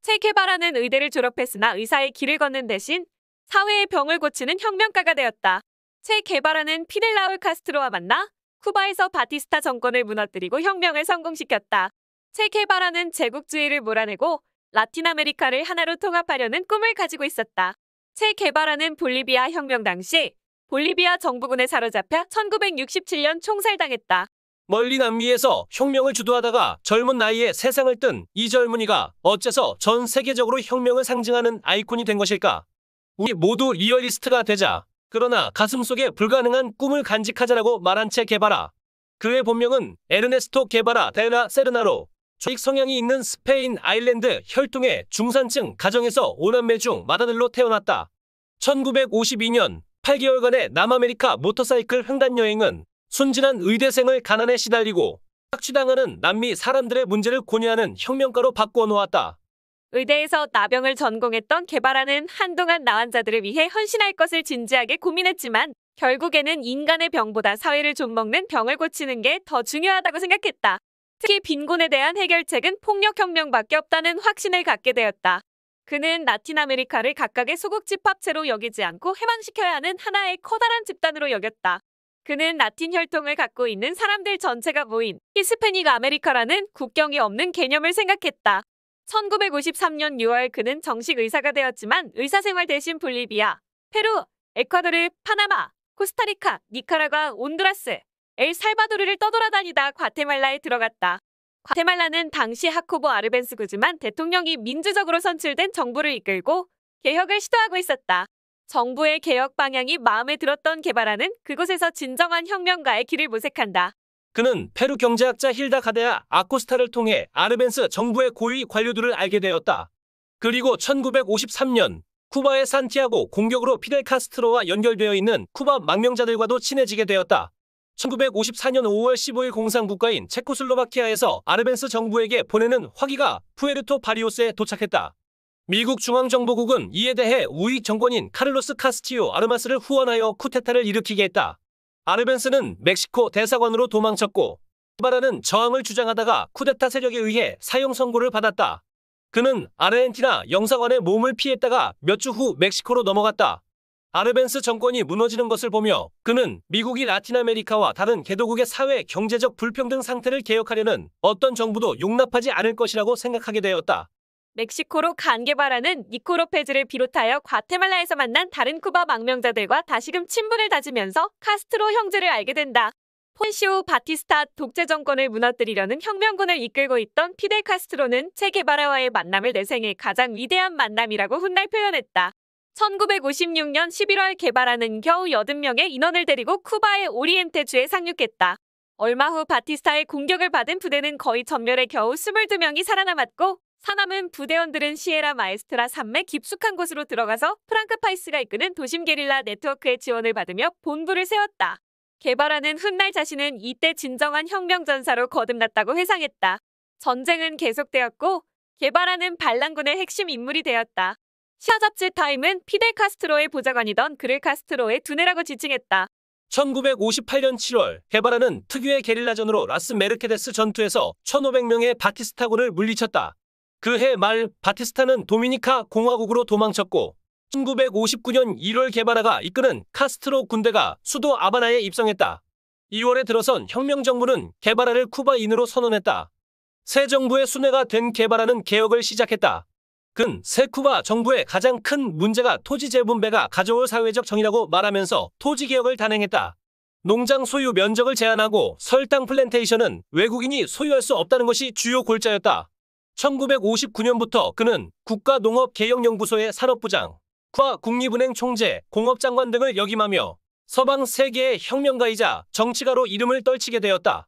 체 게바라는 의대를 졸업했으나 의사의 길을 걷는 대신 사회의 병을 고치는 혁명가가 되었다. 체 게바라는 피델 라울 카스트로와 만나 쿠바에서 바티스타 정권을 무너뜨리고 혁명을 성공시켰다. 체 게바라는 제국주의를 몰아내고 라틴 아메리카를 하나로 통합하려는 꿈을 가지고 있었다. 체 게바라는 볼리비아 혁명 당시 볼리비아 정부군에 사로잡혀 1967년 총살당했다. 멀리 남미에서 혁명을 주도하다가 젊은 나이에 세상을 뜬 이 젊은이가 어째서 전 세계적으로 혁명을 상징하는 아이콘이 된 것일까? 우리 모두 리얼리스트가 되자. 그러나 가슴속에 불가능한 꿈을 간직하자라고 말한 체 게바라. 그의 본명은 에르네스토 게바라 데라 세르나로, 조직 성향이 있는 스페인 아일랜드 혈통의 중산층 가정에서 5남매 중 맏아들로 태어났다. 1952년 8개월간의 남아메리카 모터사이클 횡단 여행은 순진한 의대생을 가난에 시달리고 착취당하는 남미 사람들의 문제를 고뇌하는 혁명가로 바꾸어 놓았다. 의대에서 나병을 전공했던 게바라는 한동안 나환자들을 위해 헌신할 것을 진지하게 고민했지만 결국에는 인간의 병보다 사회를 좀먹는 병을 고치는 게 더 중요하다고 생각했다. 특히 빈곤에 대한 해결책은 폭력혁명밖에 없다는 확신을 갖게 되었다. 그는 라틴 아메리카를 각각의 소국 집합체로 여기지 않고 해방시켜야 하는 하나의 커다란 집단으로 여겼다. 그는 라틴 혈통을 갖고 있는 사람들 전체가 모인 히스패닉 아메리카라는 국경이 없는 개념을 생각했다. 1953년 6월 그는 정식 의사가 되었지만 의사생활 대신 볼리비아, 페루, 에콰도르, 파나마, 코스타리카, 니카라과, 온두라스, 엘살바도르를 떠돌아다니다 과테말라에 들어갔다. 과테말라는 당시 하코보 아르벤스구지만 대통령이 민주적으로 선출된 정부를 이끌고 개혁을 시도하고 있었다. 정부의 개혁 방향이 마음에 들었던 게바라는 그곳에서 진정한 혁명가의 길을 모색한다. 그는 페루 경제학자 힐다 가데아 아코스타를 통해 아르벤스 정부의 고위 관료들을 알게 되었다. 그리고 1953년 쿠바의 산티아고 공격으로 피델 카스트로와 연결되어 있는 쿠바 망명자들과도 친해지게 되었다. 1954년 5월 15일 공산국가인 체코슬로바키아에서 아르벤스 정부에게 보내는 화기가 푸에르토 바리오스에 도착했다. 미국 중앙정보국은 이에 대해 우익 정권인 카를로스 카스티오 아르마스를 후원하여 쿠데타를 일으키게 했다. 아르벤스는 멕시코 대사관으로 도망쳤고 게바라는 저항을 주장하다가 쿠데타 세력에 의해 사형 선고를 받았다. 그는 아르헨티나 영사관에 몸을 피했다가 몇 주 후 멕시코로 넘어갔다. 아르벤스 정권이 무너지는 것을 보며 그는 미국이 라틴 아메리카와 다른 개도국의 사회 경제적 불평등 상태를 개혁하려는 어떤 정부도 용납하지 않을 것이라고 생각하게 되었다. 멕시코로 간 게바라는 니코 로페즈를 비롯하여 과테말라에서 만난 다른 쿠바 망명자들과 다시금 친분을 다지면서 카스트로 형제를 알게 된다. 폰시오 바티스타 독재 정권을 무너뜨리려는 혁명군을 이끌고 있던 피델 카스트로는 체 게바라와의 만남을 내 생애 가장 위대한 만남이라고 훗날 표현했다. 1956년 11월 게바라는 겨우 80명의 인원을 데리고 쿠바의 오리엔테주에 상륙했다. 얼마 후 바티스타의 공격을 받은 부대는 거의 전멸해 겨우 22명이 살아남았고 사남은 부대원들은 시에라 마에스트라 산맥 깊숙한 곳으로 들어가서 프랑크 파이스가 이끄는 도심 게릴라 네트워크의 지원을 받으며 본부를 세웠다. 게바라는 훗날 자신은 이때 진정한 혁명전사로 거듭났다고 회상했다. 전쟁은 계속되었고 게바라는 반란군의 핵심 인물이 되었다. 시사 잡지 타임은 피델 카스트로의 보좌관이던 그를 카스트로의 두뇌라고 지칭했다. 1958년 7월 게바라는 특유의 게릴라전으로 라스 메르케데스 전투에서 1,500명의 바티스타군을 물리쳤다. 그해 말 바티스타는 도미니카 공화국으로 도망쳤고 1959년 1월 게바라가 이끄는 카스트로 군대가 수도 아바나에 입성했다. 2월에 들어선 혁명정부는 게바라를 쿠바인으로 선언했다. 새 정부의 수뇌가 된 게바라는 개혁을 시작했다. 그는 새 쿠바 정부의 가장 큰 문제가 토지 재분배가 가져올 사회적 정의라고 말하면서 토지개혁을 단행했다. 농장 소유 면적을 제한하고 설탕 플랜테이션은 외국인이 소유할 수 없다는 것이 주요 골자였다. 1959년부터 그는 국가농업개혁연구소의 산업부장, 쿠바 국립은행 총재, 공업장관 등을 역임하며 서방 세계의 혁명가이자 정치가로 이름을 떨치게 되었다.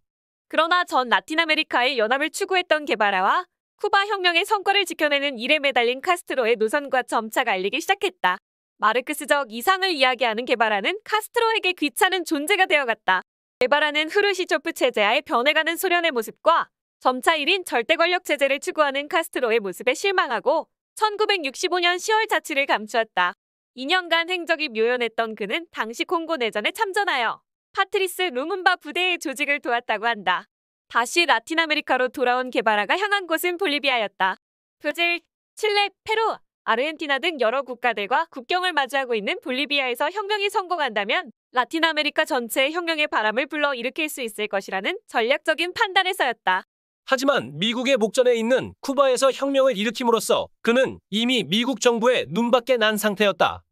그러나 전 라틴 아메리카의 연합을 추구했던 게바라와 쿠바 혁명의 성과를 지켜내는 일에 매달린 카스트로의 노선과 점차 갈리기 시작했다. 마르크스적 이상을 이야기하는 게바라는 카스트로에게 귀찮은 존재가 되어갔다. 게바라는 후르시초프 체제하에 변해가는 소련의 모습과 점차 1인 절대 권력 체제를 추구하는 카스트로의 모습에 실망하고 1965년 10월 자치를 감추었다. 2년간 행적이 묘연했던 그는 당시 콩고 내전에 참전하여 파트리스 루문바 부대의 조직을 도왔다고 한다. 다시 라틴 아메리카로 돌아온 게바라가 향한 곳은 볼리비아였다. 브라질, 칠레, 페루, 아르헨티나 등 여러 국가들과 국경을 마주하고 있는 볼리비아에서 혁명이 성공한다면 라틴 아메리카 전체에 혁명의 바람을 불러일으킬 수 있을 것이라는 전략적인 판단에서였다. 하지만 미국의 목전에 있는 쿠바에서 혁명을 일으킴으로써 그는 이미 미국 정부의 눈밖에 난 상태였다.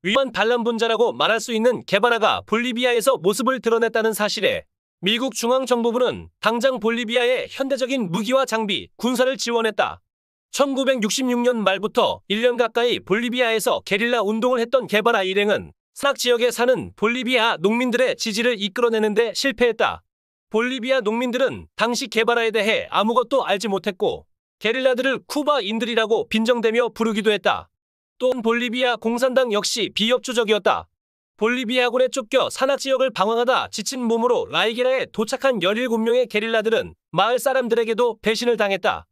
위험한 반란분자라고 말할 수 있는 게바라가 볼리비아에서 모습을 드러냈다는 사실에 미국 중앙정보부는 당장 볼리비아에 현대적인 무기와 장비, 군사를 지원했다. 1966년 말부터 1년 가까이 볼리비아에서 게릴라 운동을 했던 게바라 일행은 산악 지역에 사는 볼리비아 농민들의 지지를 이끌어내는데 실패했다. 볼리비아 농민들은 당시 게바라에 대해 아무것도 알지 못했고 게릴라들을 쿠바인들이라고 빈정대며 부르기도 했다. 또한 볼리비아 공산당 역시 비협조적이었다. 볼리비아군에 쫓겨 산악 지역을 방황하다 지친 몸으로 라이게라에 도착한 17명의 게릴라들은 마을 사람들에게도 배신을 당했다.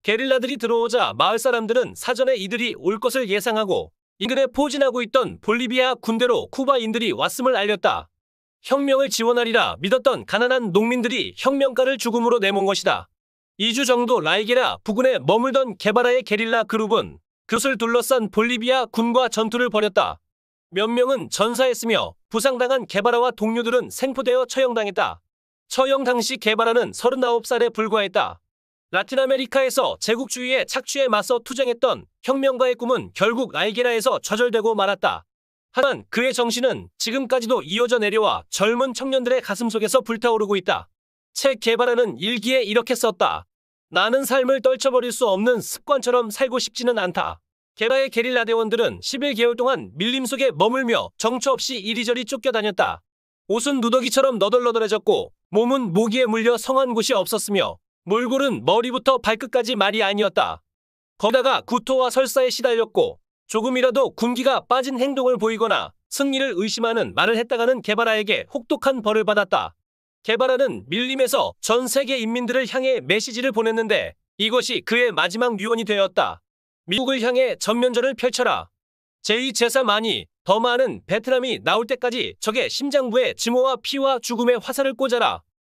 게릴라들이 들어오자 마을 사람들은 사전에 이들이 올 것을 예상하고 인근에 포진하고 있던 볼리비아 군대로 쿠바인들이 왔음을 알렸다. 혁명을 지원하리라 믿었던 가난한 농민들이 혁명가를 죽음으로 내몬 것이다. 2주 정도 라이게라 부근에 머물던 게바라의 게릴라 그룹은 그것을 둘러싼 볼리비아 군과 전투를 벌였다. 몇 명은 전사했으며 부상당한 게바라와 동료들은 생포되어 처형당했다. 처형 당시 게바라는 39살에 불과했다. 라틴 아메리카에서 제국주의에 착취에 맞서 투쟁했던 혁명가의 꿈은 결국 라이게라에서 좌절되고 말았다. 하지만 그의 정신은 지금까지도 이어져 내려와 젊은 청년들의 가슴속에서 불타오르고 있다. 체 게바라는 일기에 이렇게 썼다. 나는 삶을 떨쳐버릴 수 없는 습관처럼 살고 싶지는 않다. 게바라의 게릴라 대원들은 11개월 동안 밀림 속에 머물며 정처 없이 이리저리 쫓겨다녔다. 옷은 누더기처럼 너덜너덜해졌고 몸은 모기에 물려 성한 곳이 없었으며 몰골은 머리부터 발끝까지 말이 아니었다. 거기다가 구토와 설사에 시달렸고 조금이라도 군기가 빠진 행동을 보이거나 승리를 의심하는 말을 했다가는 게바라에게 혹독한 벌을 받았다. 게바라는 밀림에서 전 세계 인민들을 향해 메시지를 보냈는데 이것이 그의 마지막 유언이 되었다. 미국을 향해 전면전을 펼쳐라. 제2, 제3 더 많은 베트남이 나올 때까지 적의 심장부에 증오와 피와 죽음의 화살을 꽂아라.